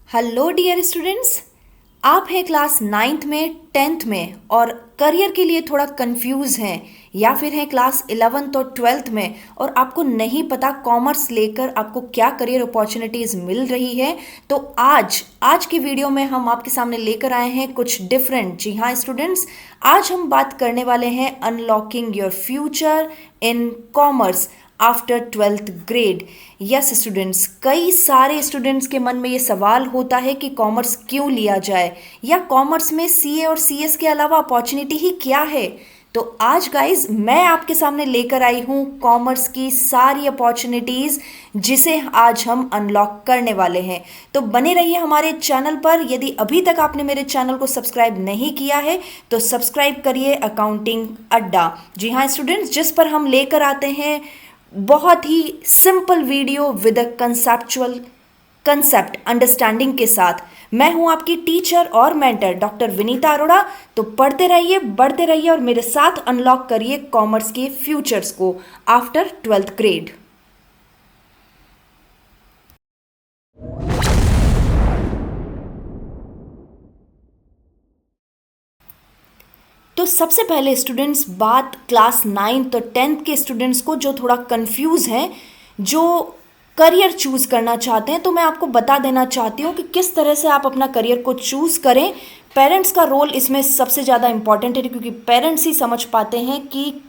Hello dear students. आप हैं class ninth में, टेंथ में और करियर के लिए थोड़ा कंफ्यूज हैं, या फिर हैं क्लास इलेवेंथ और ट्वेल्थ में और आपको नहीं पता कॉमर्स लेकर आपको क्या करियर अपॉर्चुनिटीज़ मिल रही है। तो आज की वीडियो में हम आपके सामने लेकर आए हैं कुछ डिफरेंट। जी हाँ स्टूडेंट्स, आज हम बात करने वाले हैं unlocking your future in commerce after twelfth grade. Yes students, कई सारे स्टूडेंट्स के मन में ये सवाल होता है कि कॉमर्स क्यों लिया जाए, या कॉमर्स में सीए और सीएस के अलावा अपॉर्चुनिटी ही क्या है। तो आज गाइज मैं आपके सामने लेकर आई हूँ कॉमर्स की सारी अपॉर्चुनिटीज़, जिसे आज हम अनलॉक करने वाले हैं। तो बने रहिए हमारे चैनल पर। यदि अभी तक आपने मेरे चैनल को सब्सक्राइब नहीं किया है तो सब्सक्राइब करिए अकाउंटिंग अड्डा। जी हाँ स्टूडेंट्स, जिस पर हम लेकर आते हैं बहुत ही simple video with a conceptual concept understanding के साथ। मैं हूं आपकी टीचर और मेंटर डॉक्टर विनीता अरोड़ा। तो पढ़ते रहिए, बढ़ते रहिए और मेरे साथ अनलॉक करिए कॉमर्स के फ्यूचर्स को आफ्टर ट्वेल्थ ग्रेड। तो सबसे पहले स्टूडेंट्स, बात क्लास नाइन्थ और टेंथ के स्टूडेंट्स को जो थोड़ा कंफ्यूज हैं, जो करियर चूज़ करना चाहते हैं, तो मैं आपको बता देना चाहती हूँ कि किस तरह से आप अपना करियर को चूज़ करें। पेरेंट्स का रोल इसमें सबसे ज़्यादा इंपॉर्टेंट है, क्योंकि पेरेंट्स ही समझ पाते हैं कि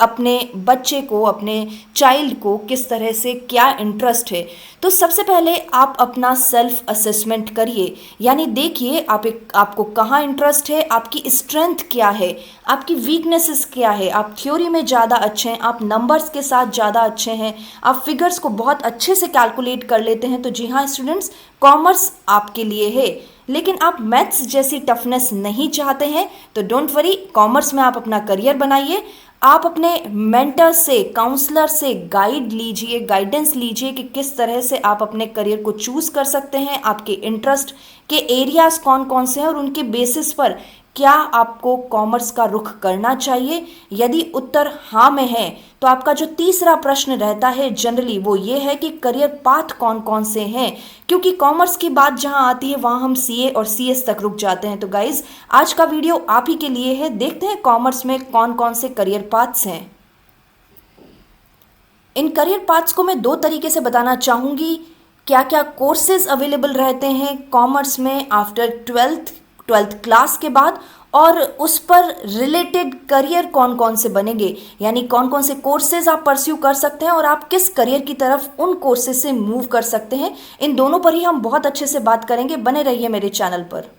अपने बच्चे को, अपने चाइल्ड को किस तरह से क्या इंटरेस्ट है। तो सबसे पहले आप अपना सेल्फ असेसमेंट करिए, यानी देखिए आपको कहाँ इंटरेस्ट है, आपकी स्ट्रेंथ क्या है, आपकी वीकनेसेस क्या है। आप थ्योरी में ज़्यादा अच्छे हैं, आप नंबर्स के साथ ज़्यादा अच्छे हैं, आप फिगर्स को बहुत अच्छे से कैलकुलेट कर लेते हैं, तो जी हाँ स्टूडेंट्स, कॉमर्स आपके लिए है। लेकिन आप मैथ्स जैसी टफनेस नहीं चाहते हैं तो डोंट वरी, कॉमर्स में आप अपना करियर बनाइए। आप अपने मेंटर से, काउंसलर से गाइडेंस लीजिए कि किस तरह से आप अपने करियर को चूज़ कर सकते हैं, आपके इंटरेस्ट के एरियाज कौन कौन से हैं और उनके बेसिस पर क्या आपको कॉमर्स का रुख करना चाहिए। यदि उत्तर हाँ में है तो आपका जो तीसरा प्रश्न रहता है जनरली वो ये है कि करियर पाथ कौन कौन से हैं, क्योंकि कॉमर्स की बात जहां आती है वहां हम सीए और सीएस तक रुक जाते हैं। तो गाइज, आज का वीडियो आप ही के लिए है। देखते हैं कॉमर्स में कौन कौन से करियर पाथ्स हैं। इन करियर पाथ्स को मैं दो तरीके से बताना चाहूँगी। क्या क्या कोर्सेज अवेलेबल रहते हैं कॉमर्स में आफ्टर ट्वेल्थ क्लास के बाद, और उस पर रिलेटेड करियर कौन कौन से बनेंगे, यानी कौन कौन से कोर्सेज आप परस्यू कर सकते हैं और आप किस करियर की तरफ उन कोर्सेज से मूव कर सकते हैं। इन दोनों पर ही हम बहुत अच्छे से बात करेंगे। बने रहिए मेरे चैनल पर।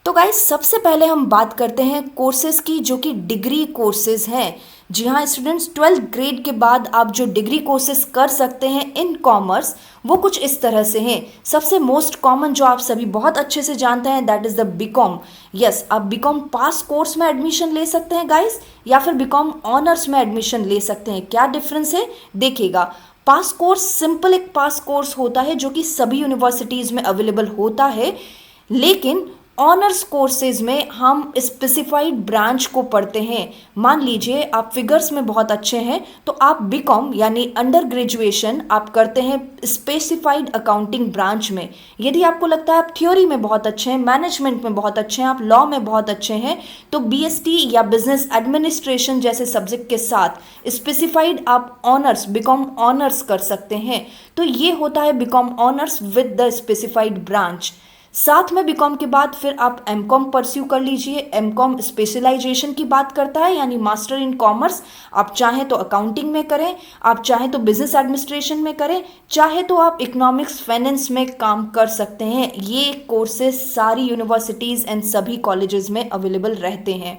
तो गाइस, सबसे पहले हम बात करते हैं कोर्सेज की, जो कि डिग्री कोर्सेज हैं। जी हाँ स्टूडेंट्स, ट्वेल्थ ग्रेड के बाद आप जो डिग्री कोर्सेज कर सकते हैं इन कॉमर्स, वो कुछ इस तरह से हैं। सबसे मोस्ट कॉमन जो आप सभी बहुत अच्छे से जानते हैं, that is the BCom. Yes, आप बीकॉम पास कोर्स में एडमिशन ले सकते हैं गाइस, या फिर बीकॉम ऑनर्स में एडमिशन ले सकते हैं। क्या डिफरेंस है देखिएगा। पास कोर्स सिंपल एक पास कोर्स होता है जो कि सभी यूनिवर्सिटीज़ में अवेलेबल होता है, लेकिन ऑनर्स कोर्सेज में हम स्पेसिफाइड ब्रांच को पढ़ते हैं। मान लीजिए आप फिगर्स में बहुत अच्छे हैं तो आप बीकॉम यानी अंडर ग्रेजुएशन आप करते हैं स्पेसिफाइड अकाउंटिंग ब्रांच में। यदि आपको लगता है आप थ्योरी में बहुत अच्छे हैं, मैनेजमेंट में बहुत अच्छे हैं, आप लॉ में बहुत अच्छे हैं, तो बीएसटी या बिजनेस एडमिनिस्ट्रेशन जैसे सब्जेक्ट के साथ स्पेसिफाइड आप ऑनर्स, बीकॉम ऑनर्स कर सकते हैं। तो ये होता है BCom honours with the specified branch. साथ में बीकॉम के बाद फिर आप एमकॉम परस्यू कर लीजिए। एमकॉम स्पेशलाइजेशन की बात करता है, यानी मास्टर इन कॉमर्स। आप चाहें तो अकाउंटिंग में करें, आप चाहें तो बिजनेस एडमिनिस्ट्रेशन में करें, चाहे तो आप इकोनॉमिक्स फाइनेंस में काम कर सकते हैं। ये कोर्सेज सारी यूनिवर्सिटीज़ एंड सभी कॉलेजेस में अवेलेबल रहते हैं।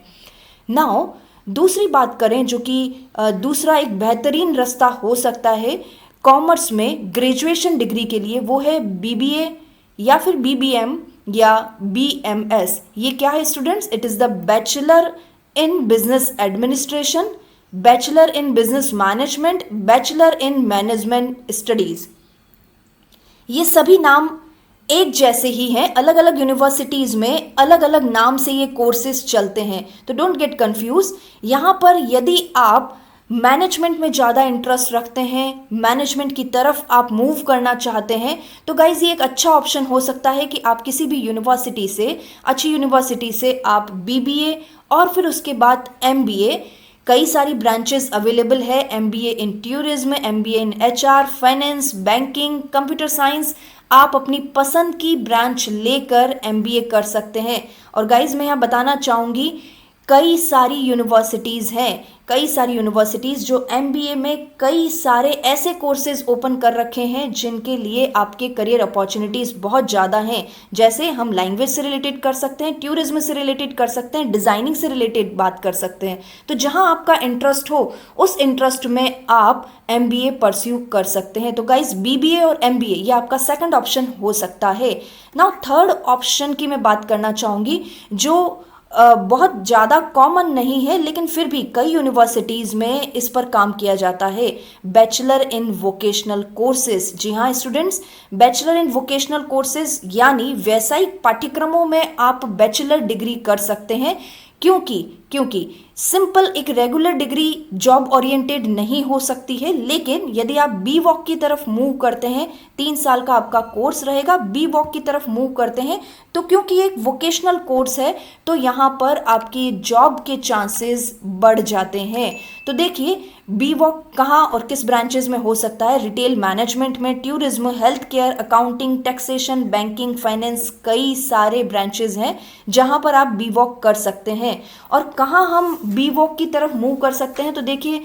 नाउ दूसरी बात करें, जो कि दूसरा एक बेहतरीन रास्ता हो सकता है कॉमर्स में ग्रेजुएशन डिग्री के लिए, वो है बीबीए या फिर बीबीएम या बीएमएस। ये क्या है students? It is the bachelor in business administration, bachelor in business management, bachelor in management studies. ये सभी नाम एक जैसे ही हैं, अलग अलग यूनिवर्सिटीज़ में अलग अलग नाम से ये कोर्सेज चलते हैं, तो डोंट गेट कंफ्यूज। यहाँ पर यदि आप मैनेजमेंट में ज़्यादा इंटरेस्ट रखते हैं, मैनेजमेंट की तरफ आप मूव करना चाहते हैं, तो गाइज ये एक अच्छा ऑप्शन हो सकता है कि आप किसी भी यूनिवर्सिटी से, अच्छी यूनिवर्सिटी से आप बीबीए और फिर उसके बाद एमबीए, कई सारी ब्रांचेस अवेलेबल है, MBA in tourism, MBA in HR, finance, banking, computer science, आप अपनी पसंद की ब्रांच लेकर एमबीए कर सकते हैं। और गाइज मैं यहाँ बताना चाहूँगी, कई सारी यूनिवर्सिटीज़ हैं, कई सारी यूनिवर्सिटीज़ जो एमबीए में कई सारे ऐसे कोर्सेज ओपन कर रखे हैं जिनके लिए आपके करियर अपॉर्चुनिटीज़ बहुत ज़्यादा हैं। जैसे हम लैंग्वेज से रिलेटेड कर सकते हैं, टूरिज्म से रिलेटेड कर सकते हैं, डिज़ाइनिंग से रिलेटेड बात कर सकते हैं। तो जहां आपका इंटरेस्ट हो उस इंटरेस्ट में आप एमबीए परस्यू कर सकते हैं। तो गाइज बीबीए और एमबीए ये आपका सेकंड ऑप्शन हो सकता है। नाउ थर्ड ऑप्शन की मैं बात करना चाहूँगी जो बहुत ज़्यादा कॉमन नहीं है, लेकिन फिर भी कई यूनिवर्सिटीज़ में इस पर काम किया जाता है, बैचलर इन वोकेशनल कोर्सेज। जी हाँ students, bachelor in vocational courses यानी व्यावसायिक पाठ्यक्रमों में आप बैचलर डिग्री कर सकते हैं। क्योंकि सिंपल एक रेगुलर डिग्री जॉब ओरिएंटेड नहीं हो सकती है, लेकिन यदि आप बी वॉक की तरफ मूव करते हैं, 3 साल का आपका कोर्स रहेगा, बी वॉक की तरफ मूव करते हैं, तो क्योंकि एक वोकेशनल कोर्स है तो यहाँ पर आपकी जॉब के चांसेस बढ़ जाते हैं। तो देखिए बी वॉक कहाँ और किस ब्रांचेज में हो सकता है, रिटेल मैनेजमेंट में, tourism, health care, accounting, taxation, banking, finance, कई सारे ब्रांचेज हैं जहाँ पर आप बी वॉक कर सकते हैं। और कहाँ हम बी वॉक की तरफ मूव कर सकते हैं, तो देखिए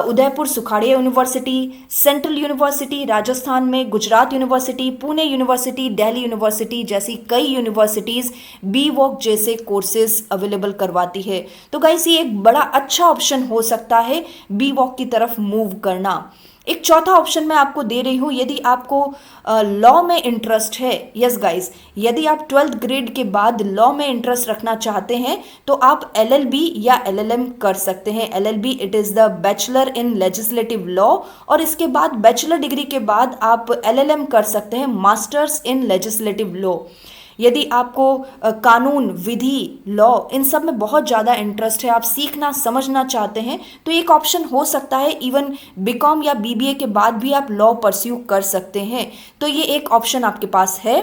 Udaipur Sukhadia university, central university Rajasthan में, Gujarat university, Pune university, Delhi university जैसी कई यूनिवर्सिटीज़ बी वॉक जैसे कोर्सेज अवेलेबल करवाती है। तो गाइस ये एक बड़ा अच्छा ऑप्शन हो सकता है बी वॉक की तरफ मूव करना। एक चौथा ऑप्शन मैं आपको दे रही हूँ, यदि आपको लॉ में इंटरेस्ट है, यस गाइस, यदि आप 12th ग्रेड के बाद लॉ में इंटरेस्ट रखना चाहते हैं तो आप एलएलबी या एलएलएम कर सकते हैं। LLB it is the bachelor in legislative law, और इसके बाद बैचलर डिग्री के बाद आप एलएलएम कर सकते हैं, मास्टर्स इन लेजिस्लेटिव लॉ। यदि आपको कानून, विधि, लॉ इन सब में बहुत ज़्यादा इंटरेस्ट है, आप सीखना समझना चाहते हैं, तो एक ऑप्शन हो सकता है इवन बीकॉम या बीबीए के बाद भी आप लॉ परस्यू कर सकते हैं। तो ये एक ऑप्शन आपके पास है।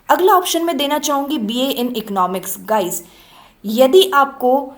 अगला ऑप्शन मैं देना चाहूँगी बीए इन इकोनॉमिक्स। गाइस यदि आपको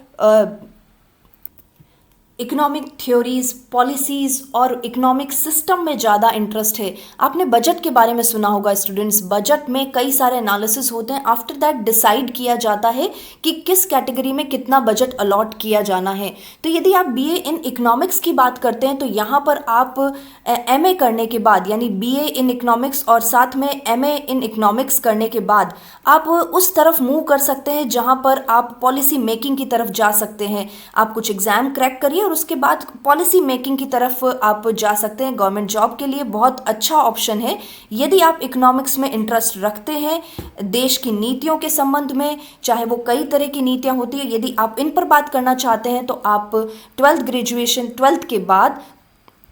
इकोनॉमिक थ्योरीज, पॉलिसीज़ और इकोनॉमिक सिस्टम में ज़्यादा इंटरेस्ट है, आपने बजट के बारे में सुना होगा स्टूडेंट्स, बजट में कई सारे एनालिसिस होते हैं, आफ्टर दैट डिसाइड किया जाता है कि किस कैटेगरी में कितना बजट अलॉट किया जाना है। तो यदि आप बीए इन इकोनॉमिक्स की बात करते हैं तो यहाँ पर आप एमए करने के बाद, यानी बीए इन इकोनॉमिक्स और साथ में एमए इन इकोनॉमिक्स करने के बाद आप उस तरफ मूव कर सकते हैं जहाँ पर आप पॉलिसी मेकिंग की तरफ जा सकते हैं। आप कुछ एग्जाम क्रैक करिए और उसके बाद पॉलिसी मेकिंग की तरफ आप जा सकते हैं। गवर्नमेंट जॉब के लिए बहुत अच्छा ऑप्शन है यदि आप इकोनॉमिक्स में इंटरेस्ट रखते हैं, देश की नीतियों के संबंध में, चाहे वो कई तरह की नीतियां होती है, यदि आप इन पर बात करना चाहते हैं तो आप 12th के बाद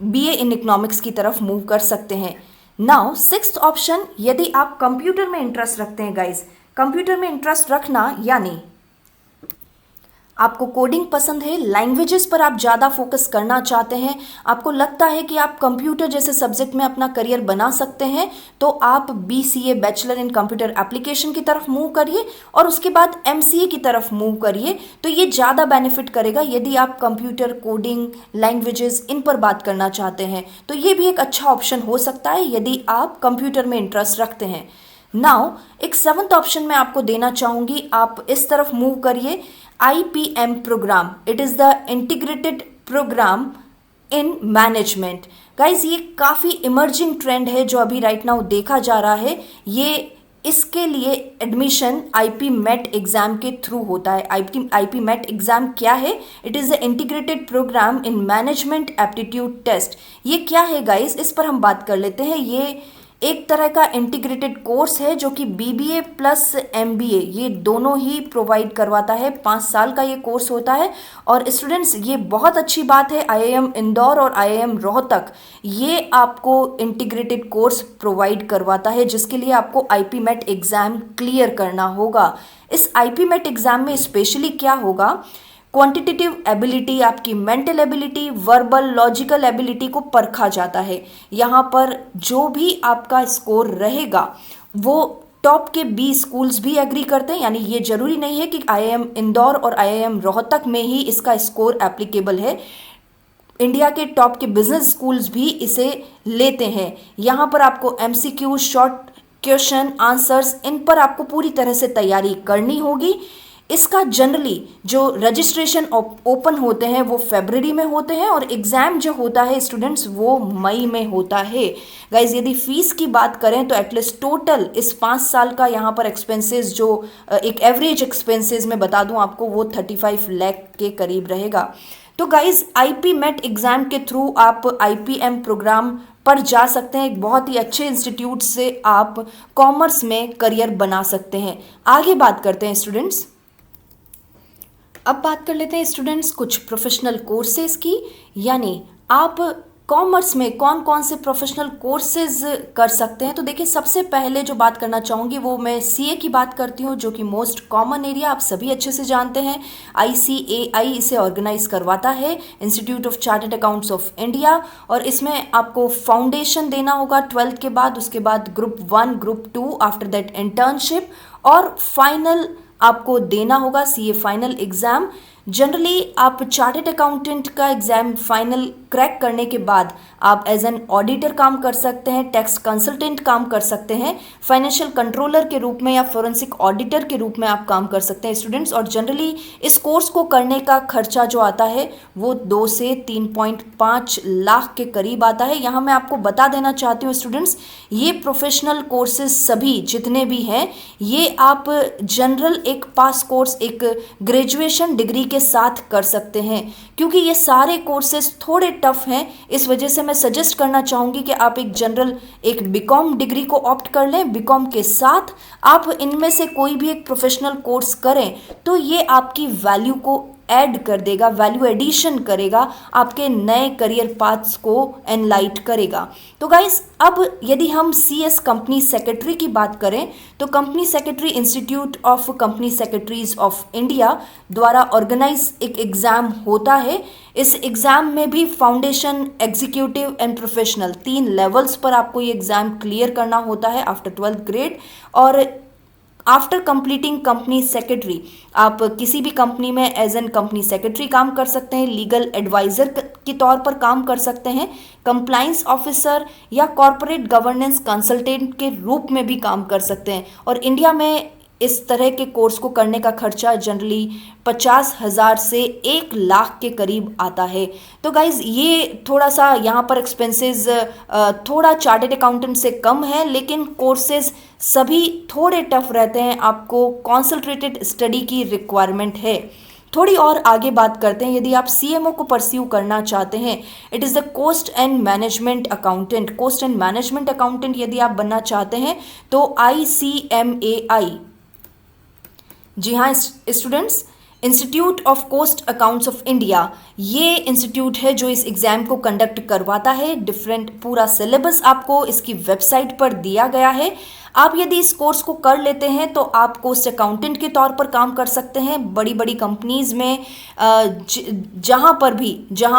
बीए इन इकोनॉमिक्स की तरफ मूव कर सकते हैं। नाउ सिक्स्थ ऑप्शन, यदि आप कंप्यूटर में इंटरेस्ट रखते हैं गाइज, कंप्यूटर में इंटरेस्ट रखना यानी आपको कोडिंग पसंद है, लैंग्वेजेस पर आप ज़्यादा फोकस करना चाहते हैं, आपको लगता है कि आप कंप्यूटर जैसे सब्जेक्ट में अपना करियर बना सकते हैं, तो आप BCA bachelor in computer application की तरफ मूव करिए और उसके बाद एमसीए की तरफ मूव करिए। तो ये ज़्यादा बेनिफिट करेगा यदि आप कंप्यूटर, कोडिंग, लैंग्वेजेस इन पर बात करना चाहते हैं, तो ये भी एक अच्छा ऑप्शन हो सकता है यदि आप कंप्यूटर में इंटरेस्ट रखते हैं। नाउ एक सेवंथ ऑप्शन मैं आपको देना चाहूँगी, आप इस तरफ मूव करिए, IPM programme, it is the integrated programme in management. Guys ये काफ़ी इमर्जिंग ट्रेंड है जो अभी राइट नाउ देखा जा रहा है। ये इसके लिए एडमिशन IP MET एग्ज़ाम के थ्रू होता है। IP MET एग्ज़ाम क्या है? It is the integrated programme in management aptitude test. ये क्या है गाइज, इस पर हम बात कर लेते हैं। ये एक तरह का इंटीग्रेटेड कोर्स है जो कि BBA प्लस MBA ये दोनों ही प्रोवाइड करवाता है। 5 साल का ये कोर्स होता है और स्टूडेंट्स ये बहुत अच्छी बात है, IIM इंदौर और IIM रोहतक ये आपको इंटीग्रेटेड कोर्स प्रोवाइड करवाता है, जिसके लिए आपको IP MET एग्ज़ाम क्लियर करना होगा। इस IP MET एग्ज़ाम में स्पेशली क्या होगा, क्वांटिटेटिव एबिलिटी, आपकी mental ability, verbal logical ability को परखा जाता है। यहाँ पर जो भी आपका स्कोर रहेगा वो टॉप के 20 स्कूल्स भी एग्री करते हैं, यानी ये जरूरी नहीं है कि आईआईएम इंदौर और आईआईएम रोहतक में ही इसका स्कोर एप्लीकेबल है। इंडिया के टॉप के बिजनेस स्कूल्स भी इसे लेते हैं। यहाँ पर आपको एमसीक्यू, शॉर्ट क्वेश्चन आंसर्स, इन पर आपको पूरी तरह से तैयारी करनी होगी। इसका जनरली जो रजिस्ट्रेशन ओपन होते हैं वो फरवरी में होते हैं और एग्ज़ाम जो होता है स्टूडेंट्स वो मई में होता है। गाइज यदि फीस की बात करें तो एटलीस्ट टोटल इस 5 साल का यहाँ पर एक्सपेंसेस जो एक एवरेज एक्सपेंसेस मैं बता दूँ आपको वो 35 लाख के करीब रहेगा। तो गाइज आईपी मेट एग्ज़ाम के थ्रू आप आईपीएम प्रोग्राम पर जा सकते हैं। एक बहुत ही अच्छे इंस्टीट्यूट से आप कॉमर्स में करियर बना सकते हैं। आगे बात करते हैं स्टूडेंट्स। अब बात कर लेते हैं स्टूडेंट्स कुछ प्रोफेशनल कोर्सेज की, यानी आप कॉमर्स में कौन कौन से प्रोफेशनल कोर्सेज कर सकते हैं। तो देखिए सबसे पहले जो बात करना चाहूँगी वो मैं सीए की बात करती हूँ, जो कि मोस्ट कॉमन एरिया आप सभी अच्छे से जानते हैं। आईसीएआई इसे ऑर्गेनाइज करवाता है, institute of chartered accounts of India, और इसमें आपको फाउंडेशन देना होगा 12th के बाद, उसके बाद group 1 group 2, after that internship, और फाइनल आपको देना होगा सीए फाइनल एग्ज़ाम। जनरली आप चार्टर्ड अकाउंटेंट का एग्ज़ाम फाइनल क्रैक करने के बाद आप एज एन ऑडिटर काम कर सकते हैं, टैक्स कंसल्टेंट काम कर सकते हैं, फाइनेंशियल कंट्रोलर के रूप में या फोरेंसिक ऑडिटर के रूप में आप काम कर सकते हैं स्टूडेंट्स। और जनरली इस कोर्स को करने का खर्चा जो आता है वो 2 से 3.5 लाख के करीब आता है। यहाँ मैं आपको बता देना चाहती हूँ स्टूडेंट्स, ये प्रोफेशनल कोर्सेज सभी जितने भी हैं ये आप जनरल एक पास कोर्स, एक ग्रेजुएशन डिग्री के साथ कर सकते हैं। क्योंकि ये सारे कोर्सेज थोड़े टफ हैं, इस वजह से मैं सजेस्ट करना चाहूँगी कि आप एक जनरल एक बीकॉम डिग्री को ऑप्ट कर लें। बीकॉम के साथ आप इनमें से कोई भी एक प्रोफेशनल कोर्स करें तो ये आपकी वैल्यू को ऐड कर देगा, वैल्यू एडिशन करेगा, आपके नए करियर पाथ्स को एनलाइट करेगा। तो गाइस अब यदि हम सीएस कंपनी सेक्रेटरी की बात करें तो company secretary institute of company secretaries of India द्वारा ऑर्गेनाइज एक एग्ज़ाम होता है। इस एग्ज़ाम में भी foundation, executive and professional 3 levels पर आपको ये एग्ज़ाम क्लियर करना होता है आफ्टर 12th ग्रेड। और आफ्टर कंप्लीटिंग कंपनी सेक्रेटरी आप किसी भी कंपनी में एज एन कंपनी सेक्रेटरी काम कर सकते हैं, लीगल एडवाइज़र के तौर पर काम कर सकते हैं, कंप्लाइंस ऑफिसर या कॉरपोरेट गवर्नेंस कंसल्टेंट के रूप में भी काम कर सकते हैं। और इंडिया में इस तरह के कोर्स को करने का खर्चा जनरली 50,000 से 1 लाख के करीब आता है। तो गाइज़ ये थोड़ा सा यहाँ पर एक्सपेंसेस थोड़ा चार्टर्ड अकाउंटेंट से कम है, लेकिन कोर्सेज सभी थोड़े टफ रहते हैं, आपको कॉन्संट्रेटेड स्टडी की रिक्वायरमेंट है। थोड़ी और आगे बात करते हैं, यदि आप सीएमओ को परस्यू करना चाहते हैं, it is the cost and management accountant. Cost and management accountant यदि आप बनना चाहते हैं तो ICMAI, जी हाँ students, institute of cost accounts of India, ये इंस्टीट्यूट है जो इस एग्ज़ाम को कंडक्ट करवाता है। डिफरेंट पूरा सिलेबस आपको इसकी वेबसाइट पर दिया गया है। आप यदि इस कोर्स को कर लेते हैं तो आप कोस्ट अकाउंटेंट के तौर पर काम कर सकते हैं बड़ी बड़ी कंपनीज़ में, जहाँ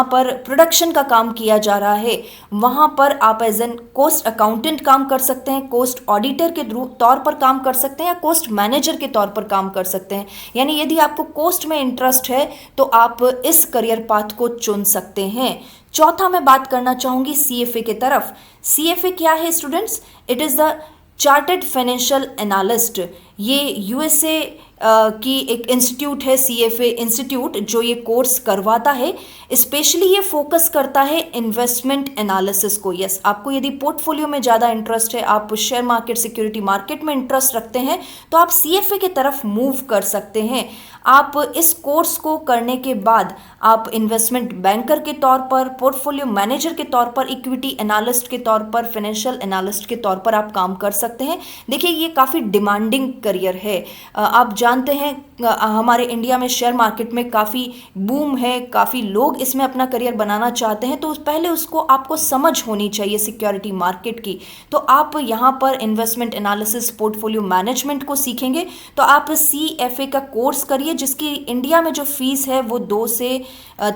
पर प्रोडक्शन का काम किया जा रहा है वहाँ पर आप एज एन कोस्ट अकाउंटेंट काम कर सकते हैं, कोस्ट ऑडिटर के तौर पर काम कर सकते हैं या कोस्ट मैनेजर के तौर पर काम कर सकते हैं। यानी यदि आपको कोस्ट में इंटरेस्ट है तो आप इस करियर पाथ को चुन सकते हैं। चौथा मैं बात करना चाहूँगी CFA के तरफ। CFA क्या है students? It is the chartered financial analyst. ये USA की एक इंस्टीट्यूट है, CFA इंस्टीट्यूट, जो ये कोर्स करवाता है। स्पेशली ये फोकस करता है इन्वेस्टमेंट एनालिसिस को। यस, आपको यदि पोर्टफोलियो में ज़्यादा इंटरेस्ट है, आप शेयर मार्केट, सिक्योरिटी मार्केट में इंटरेस्ट रखते हैं तो आप CFA की तरफ मूव कर सकते हैं। आप इस कोर्स को करने के बाद आप इन्वेस्टमेंट बैंकर के तौर पर, पोर्टफोलियो मैनेजर के तौर पर, इक्विटी एनालिस्ट के तौर पर, फाइनेंशियल एनालिस्ट के तौर पर आप काम कर सकते हैं। देखिए ये काफ़ी डिमांडिंग करियर है। आप जानते हैं हमारे इंडिया में शेयर मार्केट में काफ़ी बूम है, काफ़ी लोग इसमें अपना करियर बनाना चाहते हैं, तो पहले उसको आपको समझ होनी चाहिए सिक्योरिटी मार्केट की। तो आप यहाँ पर इन्वेस्टमेंट एनालिसिस, पोर्टफोलियो मैनेजमेंट को सीखेंगे। तो आप CFA का कोर्स करिए, जिसकी इंडिया में जो फीस है वो 2 से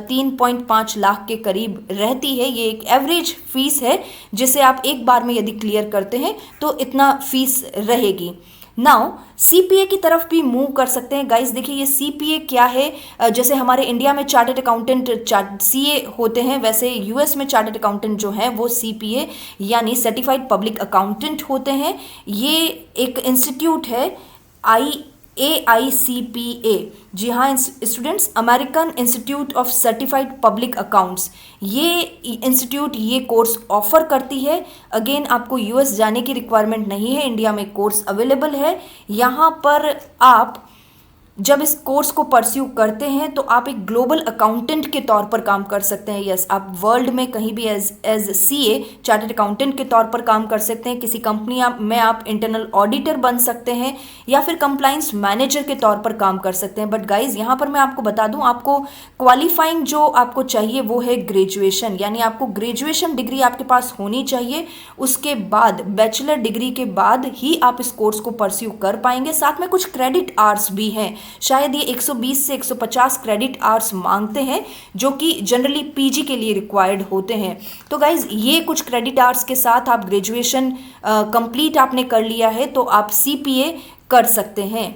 3.5 लाख के करीब रहती है। ये एक एवरेज फीस है जिसे आप एक बार में यदि क्लियर करते हैं तो इतना फीस रहेगी। नाउ CPA की तरफ भी मूव कर सकते हैं गाइस। देखिए ये CPA क्या है, जैसे हमारे इंडिया में चार्टर्ड अकाउंटेंट CA होते हैं, वैसे US में चार्टर्ड अकाउंटेंट जो हैं वो CPA यानी सर्टिफाइड पब्लिक अकाउंटेंट होते हैं। ये एक इंस्टीट्यूट है AICPA, जी हाँ students, American institute of certified public accounts, ये इंस्टीट्यूट ये कोर्स ऑफर करती है। अगेन आपको US जाने की रिक्वायरमेंट नहीं है, इंडिया में कोर्स अवेलेबल है। यहाँ पर आप जब इस कोर्स को परस्यू करते हैं तो आप एक ग्लोबल अकाउंटेंट के तौर पर काम कर सकते हैं। यस, आप वर्ल्ड में कहीं भी एज CA चार्टर्ड अकाउंटेंट के तौर पर काम कर सकते हैं। किसी कंपनी में आप इंटरनल ऑडिटर बन सकते हैं या फिर कंप्लाइंस मैनेजर के तौर पर काम कर सकते हैं। बट गाइज यहाँ पर मैं आपको बता दूं, आपको क्वालिफाइंग जो आपको चाहिए वो है ग्रेजुएशन, यानी आपको ग्रेजुएशन डिग्री आपके पास होनी चाहिए। उसके बाद बैचलर डिग्री के बाद ही आप इस कोर्स को परस्यू कर पाएंगे। साथ में कुछ क्रेडिट आवर्स भी हैं, शायद ये 120 से 150 क्रेडिट आवर्स मांगते हैं, जो कि जनरली PG के लिए रिक्वायर्ड होते हैं। तो गाइज ये कुछ क्रेडिट आवर्स के साथ आप ग्रेजुएशन कंप्लीट आपने कर लिया है तो आप CPA कर सकते हैं।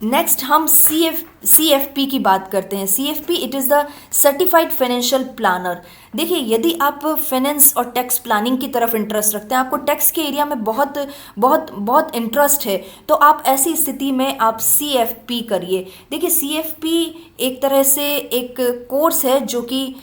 नेक्स्ट हम CFP की बात करते हैं। CFP it is the certified financial planner. देखिए यदि आप फाइनेंस और टैक्स प्लानिंग की तरफ इंटरेस्ट रखते हैं, आपको टैक्स के एरिया में बहुत बहुत बहुत इंटरेस्ट है, तो आप ऐसी स्थिति में आप CFP करिए। देखिए CFP एक तरह से एक कोर्स है जो कि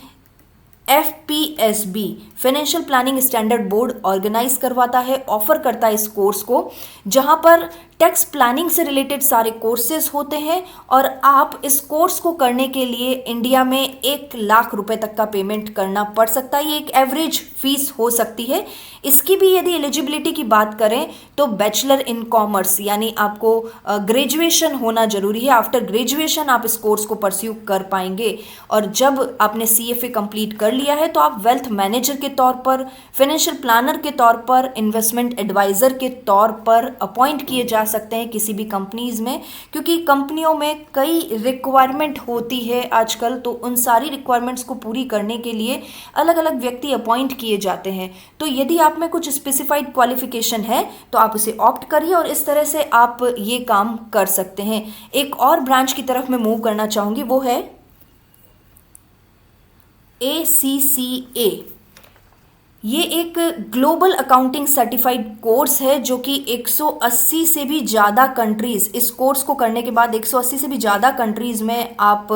FPSB financial planning standard board organise करवाता है, ऑफर करता है इस कोर्स को, जहां पर टैक्स प्लानिंग से रिलेटेड सारे कोर्सेज होते हैं। और आप इस कोर्स को करने के लिए इंडिया में 1 लाख रुपए तक का पेमेंट करना पड़ सकता है। ये एक एवरेज फीस हो सकती है। इसकी भी यदि एलिजिबिलिटी की बात करें तो बैचलर इन कॉमर्स यानी आपको ग्रेजुएशन होना जरूरी है। आफ्टर ग्रेजुएशन आप इस कोर्स को परस्यू कर पाएंगे। और जब आपने CFA कंप्लीट कर लिया है तो आप वेल्थ मैनेजर के तौर पर, फाइनेंशियल प्लानर के तौर पर, इन्वेस्टमेंट एडवाइज़र के तौर पर अपॉइंट किए जा सकते हैं किसी भी कंपनीज़ में, क्योंकि कंपनियों में कई रिक्वायरमेंट होती है आजकल। तो उन सारी रिक्वायरमेंट्स को पूरी करने के लिए अलग अलग व्यक्ति अपॉइंट किए जाते हैं। तो यदि आप में कुछ स्पेसिफाइड क्वालिफिकेशन है तो आप उसे ऑप्ट करिए और इस तरह से आप ये काम कर सकते हैं। एक और ब्रांच की तरफ मैं मूव करना चाहूँगी, वो है ACCA। ये एक ग्लोबल अकाउंटिंग सर्टिफाइड कोर्स है जो कि 180 से भी ज़्यादा कंट्रीज़, इस कोर्स को करने के बाद 180 से भी ज़्यादा कंट्रीज़ में आप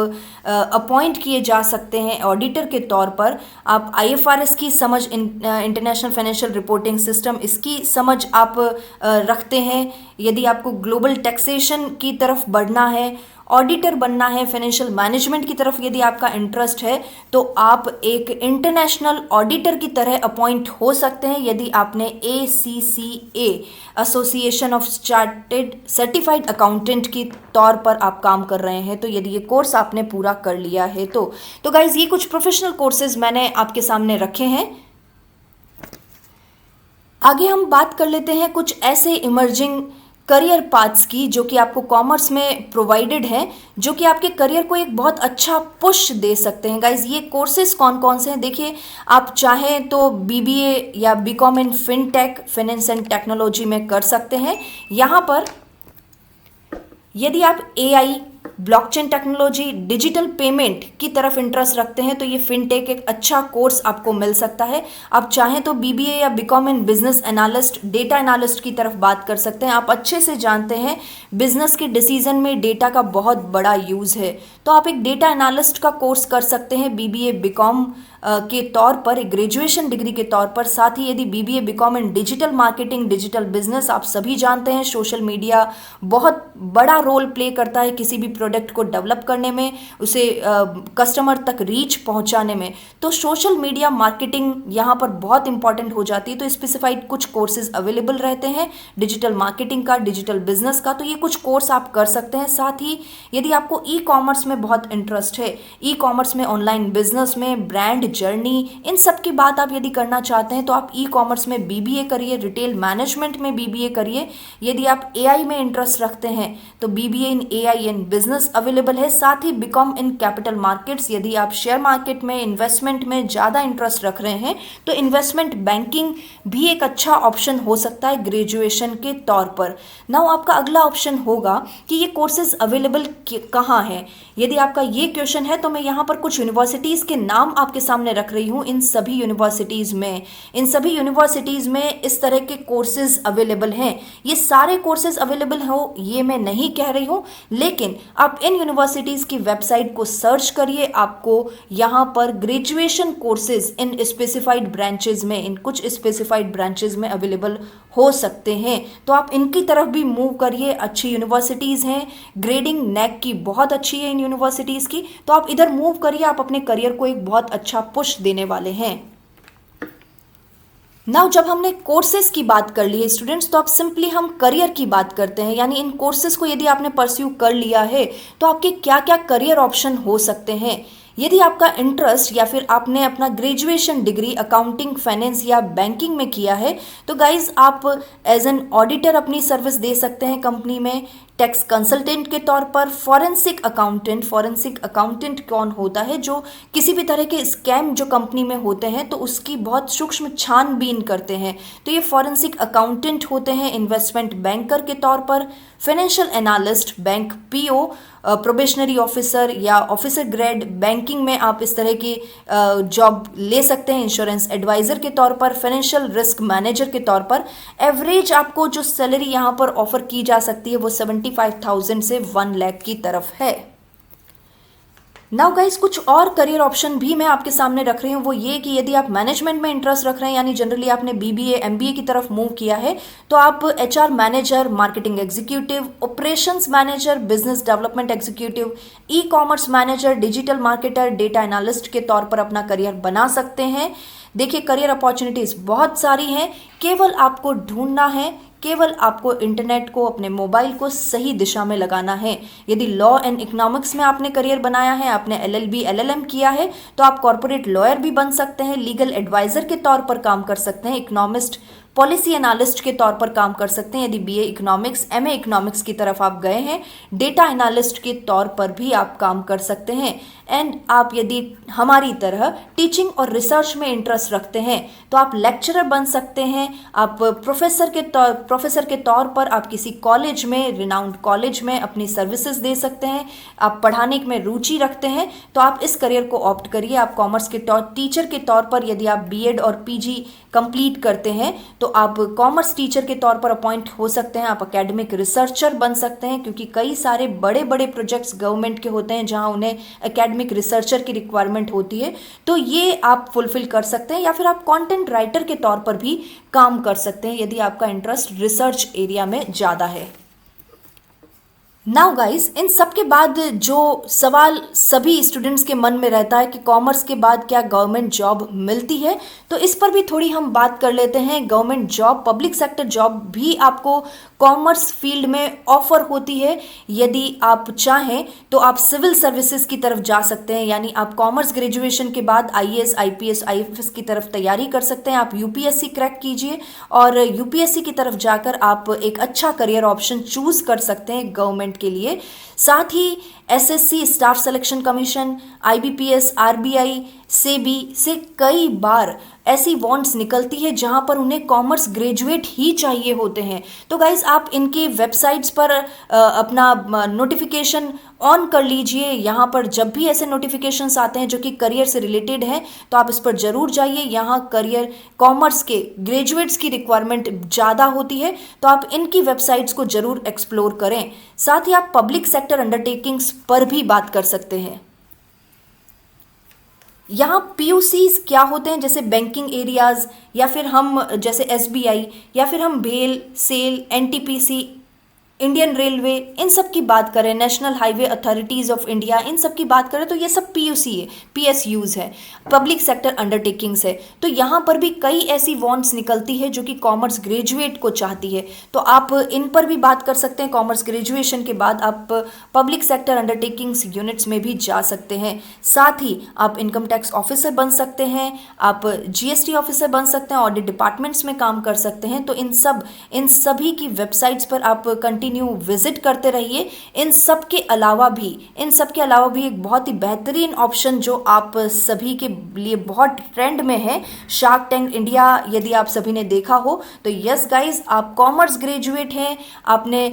अपॉइंट किए जा सकते हैं ऑडिटर के तौर पर। आप IFRS की समझ, इंटरनेशनल फाइनेंशियल रिपोर्टिंग सिस्टम, इसकी समझ आप रखते हैं। यदि आपको ग्लोबल टैक्सेशन की तरफ बढ़ना है, ऑडिटर बनना है, फाइनेंशियल मैनेजमेंट की तरफ यदि आपका इंटरेस्ट है, तो आप एक इंटरनेशनल ऑडिटर की तरह अपॉइंट हो सकते हैं यदि आपने ACCA association of chartered certified accountant की तौर पर आप काम कर रहे हैं। तो यदि ये कोर्स आपने पूरा कर लिया है तो गाइज ये कुछ प्रोफेशनल कोर्सेज मैंने आपके सामने रखे हैं। आगे हम बात कर लेते हैं कुछ ऐसे इमर्जिंग करियर पाथ्स की जो कि आपको कॉमर्स में प्रोवाइडेड हैं, जो कि आपके करियर को एक बहुत अच्छा पुश दे सकते हैं। गाइज ये कोर्सेज कौन कौन से हैं? देखिए आप चाहें तो BBA या BCom in fintech, finance and technology में कर सकते हैं। यहाँ पर यदि आप AI, blockchain technology, digital payment की तरफ इंटरेस्ट रखते हैं तो ये फिनटेक एक अच्छा कोर्स आपको मिल सकता है। आप चाहें तो BBA या BCom in business analyst, data analyst की तरफ बात कर सकते हैं। आप अच्छे से जानते हैं बिजनेस के डिसीजन में डेटा का बहुत बड़ा यूज़ है, तो आप एक डेटा एनालिस्ट का कोर्स कर सकते हैं BBA BCom के तौर पर, एक ग्रेजुएशन डिग्री के तौर पर। साथ ही यदि BBA BCom in digital marketing, digital business, आप सभी जानते हैं सोशल मीडिया बहुत बड़ा रोल प्ले करता है किसी भी प्रोडक्ट को डेवलप करने में, उसे कस्टमर तक रीच पहुंचाने में। तो सोशल मीडिया मार्केटिंग यहाँ पर बहुत इंपॉर्टेंट हो जाती है। तो स्पेसिफाइड कुछ कोर्सेज अवेलेबल रहते हैं डिजिटल मार्केटिंग का, डिजिटल बिजनेस का, तो ये कुछ कोर्स आप कर सकते हैं। साथ ही यदि आपको ई कॉमर्स में बहुत इंटरेस्ट है, ई कॉमर्स में, ऑनलाइन बिजनेस में, ब्रांड जर्नी, इन सब की बात आप यदि करना चाहते हैं तो आप ई कॉमर्स में बीबीए करिए, रिटेल मैनेजमेंट में बीबीए करिए। यदि आप एआई में इंटरेस्ट रखते हैं तो BBA in AI and business available है। साथ ही बीकॉम इन कैपिटल मार्केट्स, यदि आप शेयर मार्केट में, इन्वेस्टमेंट में ज़्यादा इंटरेस्ट रख रहे हैं तो इन्वेस्टमेंट बैंकिंग भी एक अच्छा ऑप्शन हो सकता है ग्रेजुएशन के तौर पर। नाउ आपका अगला ऑप्शन होगा कि ये कोर्सेज अवेलेबल कहाँ है। यदि आपका ये क्वेश्चन है तो मैं यहाँ पर कुछ यूनिवर्सिटीज़ के नाम आपके सामने रख रही हूँ। इन सभी यूनिवर्सिटीज़ में इस तरह के कोर्सेज अवेलेबल हैं। ये सारे कोर्सेज अवेलेबल हो ये मैं नहीं कह रही हूँ, लेकिन आप इन यूनिवर्सिटीज़ की वेबसाइट को सर्च करिए, आपको यहाँ पर graduation courses in specified branches में, इन कुछ स्पेसिफाइड ब्रांचेज में अवेलेबल हो सकते हैं। तो आप इनकी तरफ भी मूव करिए। अच्छी यूनिवर्सिटीज़ हैं, ग्रेडिंग नैक की बहुत अच्छी है इन यूनिवर्सिटीज़ की, तो आप इधर मूव करिए। आप अपने करियर को एक बहुत अच्छा पुश देने वाले हैं। नाउ जब हमने कोर्सेज की बात कर ली है स्टूडेंट्स, तो अब सिंपली हम करियर की बात करते हैं। यानी इन कोर्सेज को यदि आपने परस्यू कर लिया है तो आपके क्या क्या करियर ऑप्शन हो सकते हैं। यदि आपका इंटरेस्ट या फिर आपने अपना ग्रेजुएशन डिग्री अकाउंटिंग, फाइनेंस या बैंकिंग में किया है तो गाइज आप एज एन ऑडिटर अपनी सर्विस दे सकते हैं कंपनी में, टैक्स कंसल्टेंट के तौर पर, फॉरेंसिक अकाउंटेंट कौन होता है, जो किसी भी तरह के स्कैम जो कंपनी में होते हैं तो उसकी बहुत सूक्ष्म छानबीन करते हैं, तो ये फॉरेंसिक अकाउंटेंट होते हैं। इन्वेस्टमेंट बैंकर के तौर पर, financial analyst, bank PO, probationary officer या ऑफिसर ग्रेड बैंकिंग में आप इस तरह की जॉब ले सकते हैं। इंश्योरेंस एडवाइज़र के तौर पर, फाइनेंशियल रिस्क मैनेजर के तौर पर। एवरेज आपको जो सैलरी यहाँ पर ऑफर की जा सकती है वो 75,000 से 1 लाख की तरफ है। नाउ गाइस कुछ और करियर ऑप्शन भी मैं आपके सामने रख रही हूँ, वो ये कि यदि आप मैनेजमेंट में इंटरेस्ट रख रहे हैं, यानी जनरली आपने बीबीए एमबीए की तरफ मूव किया है, तो आप HR manager, marketing executive, operations manager, business development executive, e commerce manager, digital marketer, data analyst के तौर पर अपना करियर बना सकते हैं। देखिए करियर अपॉर्चुनिटीज़ बहुत सारी हैं, केवल आपको ढूंढना है, केवल आपको इंटरनेट को, अपने मोबाइल को सही दिशा में लगाना है। यदि लॉ एंड इकोनॉमिक्स में आपने करियर बनाया है, आपने एलएलबी एलएलएम किया है, तो आप कॉर्पोरेट लॉयर भी बन सकते हैं, लीगल एडवाइज़र के तौर पर काम कर सकते हैं, इकोनॉमिस्ट, पॉलिसी एनालिस्ट के तौर पर काम कर सकते हैं। यदि बीए इकोनॉमिक्स, एमए इकोनॉमिक्स की तरफ आप गए हैं, डेटा एनालिस्ट के तौर पर भी आप काम कर सकते हैं। एंड आप यदि हमारी तरह टीचिंग और रिसर्च में इंटरेस्ट रखते हैं तो आप लेक्चरर बन सकते हैं। आप प्रोफेसर के तौर पर आप किसी कॉलेज में, रिनाउंड कॉलेज में अपनी सर्विसेज दे सकते हैं। आप पढ़ाने में रुचि रखते हैं तो आप इस करियर को ऑप्ट करिए। आप कॉमर्स के टीचर के तौर पर, यदि आप बीएड और पीजी कंप्लीट करते हैं तो आप कॉमर्स टीचर के तौर पर अपॉइंट हो सकते हैं। आप एकेडमिक रिसर्चर बन सकते हैं, क्योंकि कई सारे बड़े बड़े प्रोजेक्ट्स गवर्नमेंट के होते हैं जहां उन्हें एकेडमिक रिसर्चर की रिक्वायरमेंट होती है, तो ये आप फुलफिल कर सकते हैं। या फिर आप कंटेंट राइटर के तौर पर भी काम कर सकते हैं यदि आपका इंटरेस्ट रिसर्च एरिया में ज़्यादा है। नाउ गाइस, इन सब के बाद जो सवाल सभी स्टूडेंट्स के मन में रहता है कि कॉमर्स के बाद क्या गवर्नमेंट जॉब मिलती है, तो इस पर भी थोड़ी हम बात कर लेते हैं। Government job, public sector job भी आपको कॉमर्स फील्ड में ऑफर होती है। यदि आप चाहें तो आप सिविल सर्विसेज की तरफ जा सकते हैं, यानी आप कॉमर्स ग्रेजुएशन के बाद आईएएस, आईपीएस, आईएफएस की तरफ तैयारी कर सकते हैं। आप यूपीएससी क्रैक कीजिए और यूपीएससी की तरफ जाकर आप एक अच्छा करियर ऑप्शन चूज कर सकते हैं गवर्नमेंट के लिए। साथ ही SSC, Staff Selection Commission, IBPS, RBI, SEBI से कई बार ऐसी वांट्स निकलती है जहां पर उन्हें कॉमर्स ग्रेजुएट ही चाहिए होते हैं। तो गाइज आप इनके वेबसाइट्स पर अपना नोटिफिकेशन ऑन कर लीजिए। यहाँ पर जब भी ऐसे नोटिफिकेशंस आते हैं जो कि करियर से रिलेटेड हैं तो आप इस पर ज़रूर जाइए। यहाँ करियर कॉमर्स के ग्रेजुएट्स की रिक्वायरमेंट ज़्यादा होती है, तो आप इनकी वेबसाइट्स को ज़रूर एक्सप्लोर करें। साथ ही आप पब्लिक सेक्टर अंडरटेकिंग्स पर भी बात कर सकते हैं। यहाँ पीयूसीज क्या होते हैं, जैसे बैंकिंग एरियाज, या फिर हम जैसे एसबीआई, या फिर हम भेल, सेल, एनटीपीसी, इंडियन रेलवे, इन सब की बात करें, National Highway Authorities of India, इन सब की बात करें तो ये सब पीयूसी है, पीएसयूज है, पब्लिक सेक्टर अंडरटेकिंग्स है। तो यहाँ पर भी कई ऐसी वॉन्ट्स निकलती है जो कि कॉमर्स ग्रेजुएट को चाहती है, तो आप इन पर भी बात कर सकते हैं। कॉमर्स ग्रेजुएशन के बाद आप पब्लिक सेक्टर अंडरटेकिंग्स यूनिट्स में भी जा सकते हैं। साथ ही आप इनकम टैक्स ऑफिसर बन सकते हैं, आप जीएसटी ऑफिसर बन सकते हैं, ऑडिट डिपार्टमेंट्स में काम कर सकते हैं। तो इन सभी की वेबसाइट्स पर आप कंटिन्यू विजिट करते रहिए। इन सब के अलावा भी एक बहुत ही बेहतरीन ऑप्शन जो आप सभी के लिए बहुत ट्रेंड में है, शार्क टैंक इंडिया, यदि आप सभी ने देखा हो तो यस गाइस, आप कॉमर्स ग्रेजुएट हैं, आपने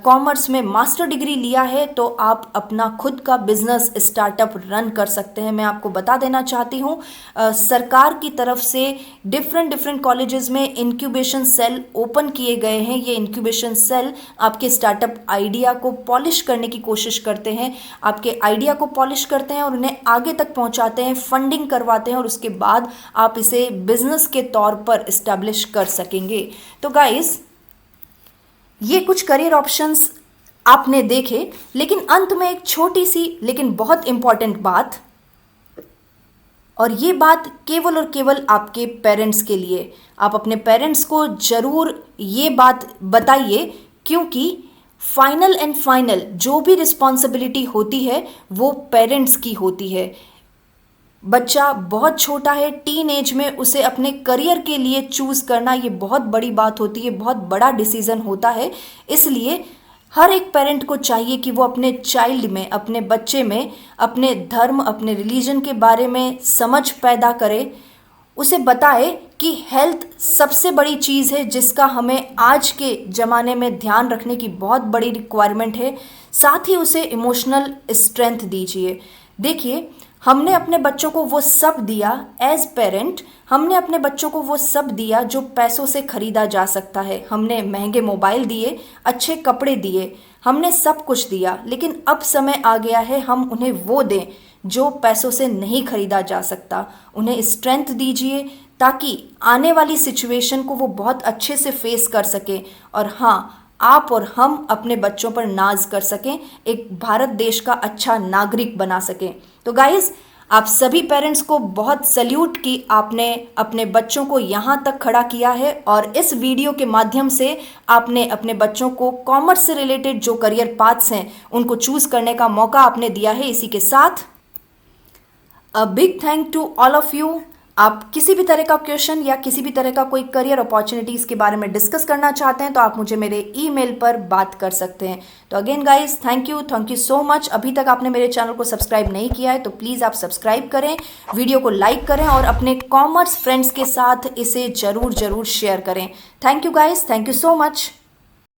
कॉमर्स में मास्टर डिग्री लिया है, तो आप अपना खुद का बिजनेस स्टार्टअप रन कर सकते हैं। मैं आपको बता देना चाहती हूँ, सरकार की तरफ से डिफरेंट कॉलेजेस में इंक्यूबेशन सेल ओपन किए गए हैं। ये इंक्यूबेशन सेल आपके स्टार्टअप आइडिया को पॉलिश करने की कोशिश करते हैं, आपके आइडिया को पॉलिश करते हैं और उन्हें आगे तक पहुंचाते हैं, फंडिंग करवाते हैं, और उसके बाद आप इसे बिजनेस के तौर पर इस्टेब्लिश कर सकेंगे। तो गाइस, ये कुछ करियर ऑप्शंस आपने देखे, लेकिन अंत में एक छोटी सी लेकिन बहुत इंपॉर्टेंट बात, और ये बात केवल और केवल आपके पेरेंट्स के लिए। आप अपने पेरेंट्स को ज़रूर ये बात बताइए, क्योंकि फाइनल जो भी रिस्पॉन्सिबिलिटी होती है वो पेरेंट्स की होती है। बच्चा बहुत छोटा है, टीन एज में उसे अपने करियर के लिए चूज़ करना ये बहुत बड़ी बात होती है, बहुत बड़ा डिसीज़न होता है। इसलिए हर एक पेरेंट को चाहिए कि वो अपने चाइल्ड में, अपने बच्चे में, अपने धर्म, अपने रिलीजन के बारे में समझ पैदा करे, उसे बताए कि हेल्थ सबसे बड़ी चीज़ है जिसका हमें आज के ज़माने में ध्यान रखने की बहुत बड़ी रिक्वायरमेंट है। साथ ही उसे इमोशनल स्ट्रेंथ दीजिए। देखिए, हमने अपने बच्चों को वो सब दिया, एज पेरेंट हमने अपने बच्चों को वो सब दिया जो पैसों से खरीदा जा सकता है। हमने महंगे मोबाइल दिए, अच्छे कपड़े दिए, हमने सब कुछ दिया, लेकिन अब समय आ गया है हम उन्हें वो दें जो पैसों से नहीं खरीदा जा सकता। उन्हें स्ट्रेंथ दीजिए ताकि आने वाली सिचुएशन को वो बहुत अच्छे से फेस कर सकें, और हाँ, आप और हम अपने बच्चों पर नाज कर सकें, एक भारत देश का अच्छा नागरिक बना सकें। तो गाइस, आप सभी पेरेंट्स को बहुत सल्यूट कि आपने अपने बच्चों को यहाँ तक खड़ा किया है, और इस वीडियो के माध्यम से आपने अपने बच्चों को कॉमर्स से रिलेटेड जो करियर पाथ्स हैं उनको चूज़ करने का मौका आपने दिया है। इसी के साथ a big thank to all of you. आप किसी भी तरह का क्वेश्चन या किसी भी तरह का कोई करियर अपॉर्चुनिटीज़ के बारे में डिस्कस करना चाहते हैं तो आप मुझे मेरे ईमेल पर बात कर सकते हैं। तो again guys, thank you so much. अभी तक आपने मेरे चैनल को सब्सक्राइब नहीं किया है तो प्लीज़ आप सब्सक्राइब करें, वीडियो को लाइक करें और अपने कॉमर्स फ्रेंड्स के साथ इसे ज़रूर शेयर करें। Thank you guys, thank you so much.